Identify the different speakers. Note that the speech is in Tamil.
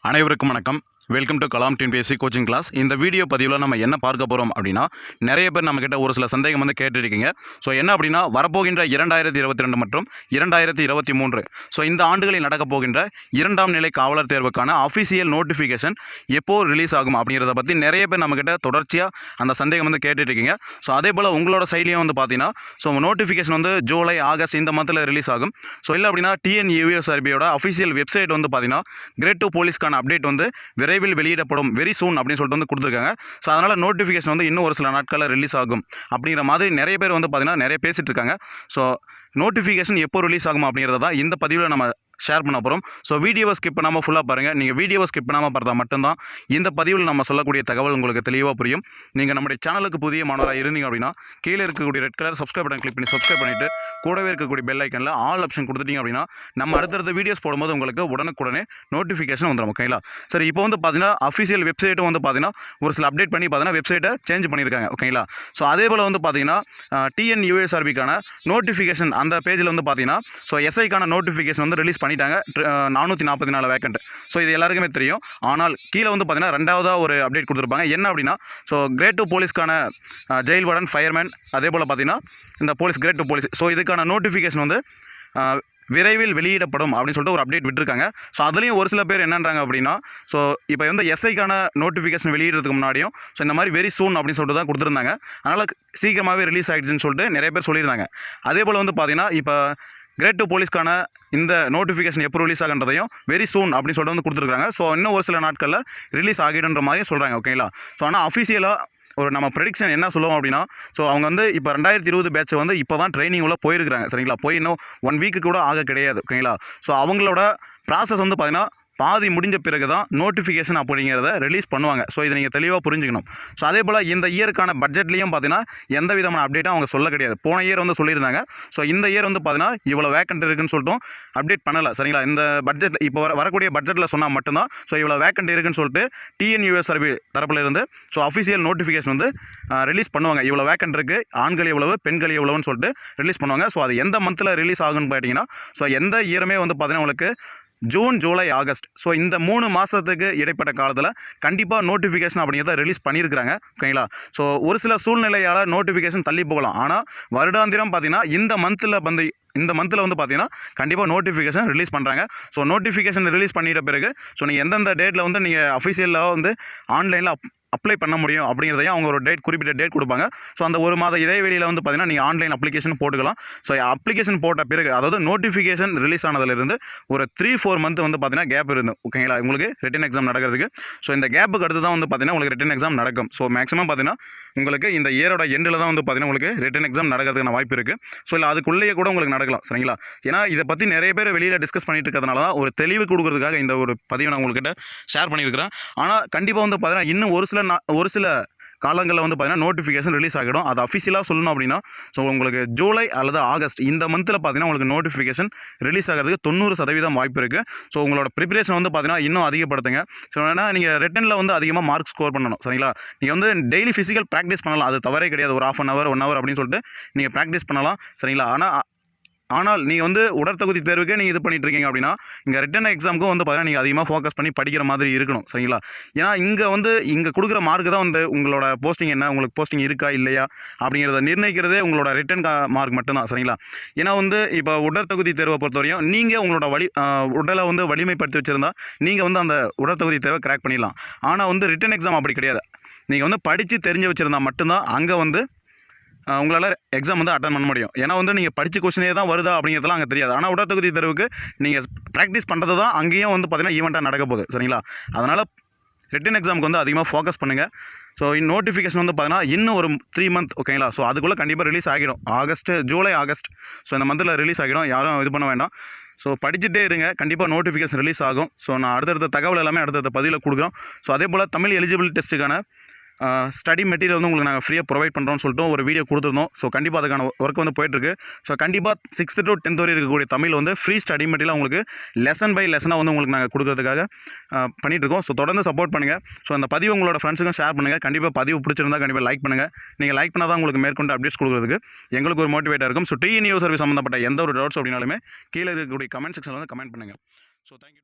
Speaker 1: அனைவருக்கும் வணக்கம். Welcome to Kalam TNPSC coaching class. இந்த வீடியோ பதிவில் நம்ம என்ன பார்க்க போகிறோம் அப்படின்னா, நிறைய பேர் நம்மக்கிட்ட ஒரு சில சந்தேகம் வந்து கேட்டுருக்கீங்க. ஸோ என்ன அப்படின்னா, வரப்போகின்ற 2022 மற்றும் 2023 ஸோ இந்த ஆண்டுகளில் நடக்கப் போகின்ற 2ஆம் நிலை காவலர் தேர்வுக்கான அஃபிஷியல் நோட்டிஃபிகேஷன் எப்போ ரிலீஸ் ஆகும் அப்படிங்கிறத பற்றி நிறைய பேர் நம்மக்கிட்ட தொடர்ச்சியாக அந்த சந்தேகம் வந்து கேட்டுருக்கீங்க. ஸோ அதே போல் உங்களோட சைட்லேயும் வந்து பார்த்தீங்கன்னா, ஸோ நோட்டிஃபிகேஷன் வந்து ஜூலை ஆகஸ்ட் இந்த மந்தில் ரிலீஸ் ஆகும். ஸோ இல்லை அப்படின்னா TNUSRBயோட அஃபிஷியல் வெப்சைட் வந்து பார்த்தீங்கன்னா, கிரேட் 2 போலீஸ்க்கான அப்டேட் வந்து விரைவில் வெளியிடப்படும், வெரி சூன் அப்படின்னு சொல்லிட்டு வந்து கொடுத்துருக்காங்க. ஸோ அதனால் நோட்டிஃபிகேஷன் வந்து இன்னும் ஒரு சில நாட்களில் ரிலீஸ் ஆகும் அப்படிங்கிற மாதிரி நிறைய பேர் வந்து பார்த்தீங்கன்னா நிறைய பேசிகிட்டு இருக்காங்க. ஸோ நோட்டிஃபிகேஷன் எப்போ ரிலீஸ் ஆகும் அப்படிங்கிறத தான் இந்த பதிவில் நம்ம ஷேர் பண்ண போகிறோம். ஸோ வீடியோவை ஸ்கிப் பண்ணாமல் ஃபுல்லாக பாருங்கள். நீங்கள் வீடியோவை ஸ்கிப் பண்ணாமல் பார்த்தா மட்டும்தான் இந்த பதிவில் நம்ம சொல்லக்கூடிய தகவல் உங்களுக்கு தெளிவாக புரியும். நீங்கள் நம்முடைய சேனலுக்கு புதிய மாணவராக இருந்தீங்க அப்படின்னா, கீழே இருக்கக்கூடிய red colour subscribe button click பண்ணி சப்ஸ்கிரைப் பண்ணிவிட்டு கூடவே இருக்கக்கூடிய பெல் ஐக்கனில் ஆல் ஆப்ஷன் கொடுத்துட்டீங்க அப்படின்னா, நம்ம அடுத்தடுத்த வீடியோஸ் போடும்போது உங்களுக்கு உடனுக்குடனே நோட்டிஃபிகேஷன் வந்துடும். ஓகேங்களா? சரி, இப்போ வந்து பார்த்தீங்கன்னா அஃபிஷியல் வெப்சைட்டும் வந்து பார்த்தீங்கன்னா ஒரு சில அப்டேட் பண்ணி பார்த்தீங்கன்னா வெப்சைட்டை சேஞ்ச் பண்ணியிருக்காங்க. ஓகேங்களா? ஸோ அதே போல் வந்து பார்த்தீங்கன்னா TNUSRBக்கான நோட்டிஃபிகேஷன் அந்த பேஜில் வந்து பார்த்தீங்கன்னா, ஸோ எஸ்ஐக்கான நோட்டிஃபிகேஷன் வந்து ரிலீஸ் பண்ணிட்டாங்க. 444 வேக்கண்ட். ஸோ இது எல்லாருக்குமே தெரியும். ஆனால் கீழே வந்து பார்த்தீங்கன்னா ரெண்டாவதாக ஒரு அப்டேட் கொடுத்துருப்பாங்க. என்ன அப்படின்னா, ஸோ கிரேட் 2 போலீஸ்க்கான ஜெயில் வார்டன், ஃபயர்மேன், அதே போல் பார்த்தீங்கன்னா இந்த போலீஸ் கிரேட் 2 போலீஸ், ஸோ இதுக்கான நோட்டிஃபிகேஷன் வந்து விரைவில் வெளியிடப்படும் அப்படின்னு சொல்லிட்டு ஒரு அப்டேட் விட்டுருக்காங்க. ஸோ அதுலேயும் ஒரு சில பேர் என்னன்றாங்க அப்படின்னா, ஸோ இப்போ வந்து எஸ்ஐக்கான நோட்டிஃபிகேஷன் வெளியிடுறதுக்கு முன்னாடியும் ஸோ இந்த மாதிரி வெரி சூன் அப்படின்னு சொல்லிட்டு தான் கொடுத்துருந்தாங்க. அதனால் சீக்கிரமாகவே ரிலீஸ் ஆகிடுச்சுன்னு சொல்லிட்டு நிறைய பேர் சொல்லியிருந்தாங்க. அதே போல் வந்து பார்த்தீங்கன்னா இப்போ கிரேட் 2 போலீஸ்க்கான இந்த நோட்டிஃபிகேஷன் எப்போ ரிலீஸ் ஆகுன்றதையும் வெரி சூன் அப்படின்னு சொல்லிட்டு வந்து கொடுத்துருக்காங்க. ஸோ இன்னும் ஒரு சில நாட்களில் ரிலீஸ் ஆகிடுன்ற மாதிரியும் சொல்கிறாங்க. ஓகேங்களா? ஸோ ஆனால் அஃபிஷியலாக ஒரு நம்ம ப்ரெடிக்ஷன் என்ன சொல்லுவோம் அப்படின்னா, ஸோ அவங்க வந்து இப்போ 2020 பேட்ச் வந்து இப்போ தான் ட்ரைனிங் உள்ள போயிருக்கிறாங்க. சரிங்களா? போய் இன்னும் 1 வீக்கு கூட ஆக கிடையாது. ஓகேங்களா? ஸோ அவங்களோட ப்ராசஸ் வந்து பார்த்தீங்கன்னா பாதி முடிஞ்ச பிறகு தான் நோட்டிஃபிகேஷன் அப்படிங்கிறத ரிலீஸ் பண்ணுவாங்க. ஸோ இதை நீங்கள் தெளிவாக புரிஞ்சுக்கணும். ஸோ அதே போல் இந்த இயருக்கான பட்ஜெட்லேயும் பார்த்தீங்கன்னா எந்த விதமான அப்டேட்டும் அவங்க சொல்ல கிடையாது. போன இயர் வந்து சொல்லியிருந்தாங்க. ஸோ இந்த இயர் வந்து பார்த்தீங்கன்னா இவ்வளோ வேக்கண்ட் இருக்குன்னு சொல்லிட்டும் அப்டேட் பண்ணலை. சரிங்களா? இந்த பட்ஜெட் இப்போ வரக்கூடிய பட்ஜெட்டில் சொன்னால் மட்டும்தான் ஸோ இவ்வளோ வேக்கண்ட் இருக்குன்னு சொல்லிட்டு TNUSRB தரப்பில் இருந்து ஸோ அஃபிஷியல் நோட்டிஃபிகேஷன் வந்து ரிலீஸ் பண்ணுவாங்க. இவ்வளோ வேக்கண்ட் இருக்குது, ஆண்கள் எவ்வளவு, பெண்கள் எவ்வளவுன்னு சொல்லிட்டு ரிலீஸ் பண்ணுவாங்க. ஸோ அது எந்த மந்தில் ரிலீஸ் ஆகுன்னு பார்த்தீங்கன்னா, ஸோ எந்த இயருமே வந்து பார்த்தீங்கன்னா உங்களுக்கு ஜூன், ஜூலை, ஆகஸ்ட் ஸோ இந்த 3 மாதத்துக்கு இடைப்பட்ட காலத்தில் கண்டிப்பாக நோட்டிஃபிகேஷன் அப்படிங்கிறத ரிலீஸ் பண்ணியிருக்கிறாங்க. ஓகேங்களா? ஸோ ஒரு சில சூழ்நிலையால் நோட்டிஃபிகேஷன் தள்ளி போகலாம். ஆனால் வருடாந்திரம் பார்த்தீங்கன்னா இந்த மந்தில் வந்து பார்த்தீங்கன்னா கண்டிப்பாக நோட்டிஃபிகேஷன் ரிலீஸ் பண்ணுறாங்க. ஸோ நோட்டிஃபிகேஷன் ரிலீஸ் பண்ணிட்ட பிறகு ஸோ நீங்கள் எந்தெந்த டேட்டில் வந்து நீங்கள் அஃபிஷியலாக வந்து ஆன்லைனில் அப்ளை பண்ண முடியும் அப்படிங்கிறதையும் அவங்க ஒரு குறிப்பிட்ட டேட் கொடுப்பாங்க. ஸோ அந்த ஒரு மாத இடைவெளியில் வந்து பார்த்தீங்கன்னா நீங்கள் ஆன்லைன் அப்ளிகேஷன் போட்டுக்கலாம். ஸோ அப்ளிகேஷன் போட்ட பிறகு, அதாவது நோட்டிஃபிகேஷன் ரிலீஸ் ஆனதுலேருந்து ஒரு 3-4 மந்த் வந்து பார்த்தீங்கன்னா கேப் இருந்து. ஓகேங்களா? உங்களுக்கு ரிட்டன் எக்ஸாம் நடக்கிறதுக்கு. ஸோ இந்த கேப்புக்கு அடுத்து தான் வந்து பார்த்தீங்கன்னா உங்களுக்கு ரிட்டன் எக்ஸாம் நடக்கும். ஸோ மேக்ஸிமம் பார்த்தீங்கன்னா உங்களுக்கு இந்த இயரோட எண்டில் தான் வந்து பார்த்தீங்கன்னா உங்களுக்கு ரிட்டன் எக்ஸாம் நடக்கிறதுக்கான வாய்ப்பு இருக்குது. ஸோ இல்லை அதுக்குள்ளேயே கூட உங்களுக்கு நடக்கலாம். சரிங்களா? ஏன்னா இதை பற்றி நிறைய பேர் வெளியில் டிஸ்கஸ் பண்ணிட்டு இருக்கிறதுனால தான் ஒரு தெளிவு கொடுக்கறதுக்காக இந்த ஒரு பதிவை நான் உங்கள்கிட்ட ஷேர் பண்ணியிருக்கிறேன். ஆனால் கண்டிப்பாக வந்து பார்த்தீங்கன்னா இன்னும் ஒரு சில காலங்களில் வந்து பார்த்தீங்கன்னா நோட்டிஃபிகேஷன் ரிலீஸ் ஆகிடும். அது அஃபிஷியலாக சொல்லணும் அப்படின்னா ஸோ உங்களுக்கு ஜூலை அல்லது ஆகஸ்ட் இந்த மந்தில் பார்த்தீங்கன்னா உங்களுக்கு நோட்டிஃபிகேஷன் ரிலீஸ் ஆகிறதுக்கு 90% வாய்ப்பு இருக்குது. ஸோ உங்களோட ப்ரிப்பரேஷன் வந்து பார்த்தீங்கன்னா இன்னும் அதிகப்படுத்துங்க. ஸோ ஏன்னா நீங்கள் ரிட்டனில் வந்து அதிகமாக மார்க் ஸ்கோர் பண்ணணும். சரிங்களா? நீங்கள் வந்து டெய்லி ஃபிசிக்கல் ப்ராக்டிஸ் பண்ணலாம். அது தவறே கிடையாது. ஒரு 1/2 hour 1 hour அப்படின்னு சொல்லிட்டு நீங்கள் ப்ராக்டிஸ் பண்ணலாம். சரிங்களா? ஆனால் நீங்கள் வந்து உடற்தகுதி தேர்வுக்கே நீங்கள் இது பண்ணிட்டு இருக்கீங்க அப்படின்னா, இங்கே ரிட்டன் எக்ஸாமுக்கும் வந்து பார்த்தீங்கன்னா நீங்கள் அதிகமாக ஃபோக்கஸ் பண்ணி படிக்கிற மாதிரி இருக்கணும். சரிங்களா? ஏன்னா இங்கே கொடுக்குற மார்க்கு தான் வந்து உங்களோட போஸ்டிங் என்ன, உங்களுக்கு போஸ்டிங் இருக்கா இல்லையா அப்படிங்கிறத நிர்ணயிக்கிறதே உங்களோட ரிட்டன் மார்க் மட்டும்தான். சரிங்களா? ஏன்னா வந்து இப்போ உடற்தகுதி தேர்வை பொறுத்தவரையும் நீங்கள் உங்களோட உடலை வந்து வலிமைப்படுத்தி வச்சுருந்தா நீங்கள் வந்து அந்த உடற்தகுதி தேர்வை கிராக் பண்ணிடலாம். ஆனால் வந்து ரிட்டன் எக்ஸாம் அப்படி கிடையாது. நீங்கள் வந்து படித்து தெரிஞ்சு வச்சுருந்தா மட்டும்தான் அங்கே வந்து உங்களால் எக்ஸாம் வந்து அட்டன் பண்ண முடியும். ஏன்னா வந்து நீங்கள் படித்த கொஸ்டினே தான் வருதா அப்படிங்கிறதுலாம் அங்கே தெரியாது. ஆனால் உடற்தகுதி தேர்வுக்கு நீங்கள் ப்ராக்டிஸ் பண்ணுறது தான் அங்கேயும் வந்து பார்த்தீங்கன்னா ஈவெண்ட்டாக நடக்க போகுது. சரிங்களா? அதனால் ரிட்டன் எக்ஸாமுக்கு வந்து அதிகமாக ஃபோக்கஸ் பண்ணுங்கள். ஸோ நோட்டிஃபிகேஷன் வந்து பார்த்தீங்கன்னா இன்னும் ஒரு 3 மந்த். ஓகேங்களா? ஸோ அதுக்குள்ளே கண்டிப்பாக ரிலீஸ் ஆகிடும். ஜூலை, ஆகஸ்ட் ஸோ இந்த மந்தில் ரிலீஸ் ஆகிடும். யாரும் இது பண்ண வேண்டாம். ஸோ படிச்சுட்டே இருங்க. கண்டிப்பாக நோட்டிஃபிகேஷன் ரிலீஸ் ஆகும். ஸோ நான் அடுத்தடுத்த தகவல் எல்லாமே அடுத்தடுத்த பதிவில் கொடுக்குறோம். ஸோ அதே போல் தமிழ் எலிஜிபிள் டெஸ்ட்டுக்கான ஸ்டடி மெட்டீரியல் வந்து உங்களுக்கு நாங்கள் ஃப்ரீயாக ப்ரொவைட் பண்ணுறோம்னு சொல்லிட்டு ஒரு வீடியோ கொடுத்துருந்தோம். ஸோ கண்டிப்பாக அதுக்கான ஒர்க் வந்து போயிட்டுருக்கு. ஸோ கண்டிப்பாக 6th to 10th வரை இருக்கக்கூடிய தமிழ் வந்து ஃப்ரீ ஸ்டடி மெட்டீரியல் உங்களுக்கு லெசன் பை லெசனாக வந்து உங்களுக்கு நாங்கள் கொடுக்குறதுக்காக பண்ணிகிட்ருக்கோம். ஸோ தொடர்ந்து சப்போர்ட் பண்ணுங்கள். ஸோ அந்த பதிவு உங்களோட ஃப்ரெண்ட்ஸுக்கும் ஷேர் பண்ணுங்கள். கண்டிப்பாக பதிவு பிடிச்சிருந்தால் கண்டிப்பாக லைக் பண்ணுங்கள். நீங்கள் லைக் பண்ணால் தான் உங்களுக்கு மேற்கொண்டு அப்டேட்ஸ் கொடுக்குறதுக்கு எங்களுக்கு ஒரு மோட்டிவேட்டாக இருக்கும். ஸோ TNUSRB சம்மந்தப்பட்ட எந்த ஒரு டவுட்ஸ் அப்படின்னாலுமே கீழே இருக்கக்கூடிய கமெண்ட் செக்ஷனில் வந்து கமெண்ட் பண்ணுங்கள். So thank you.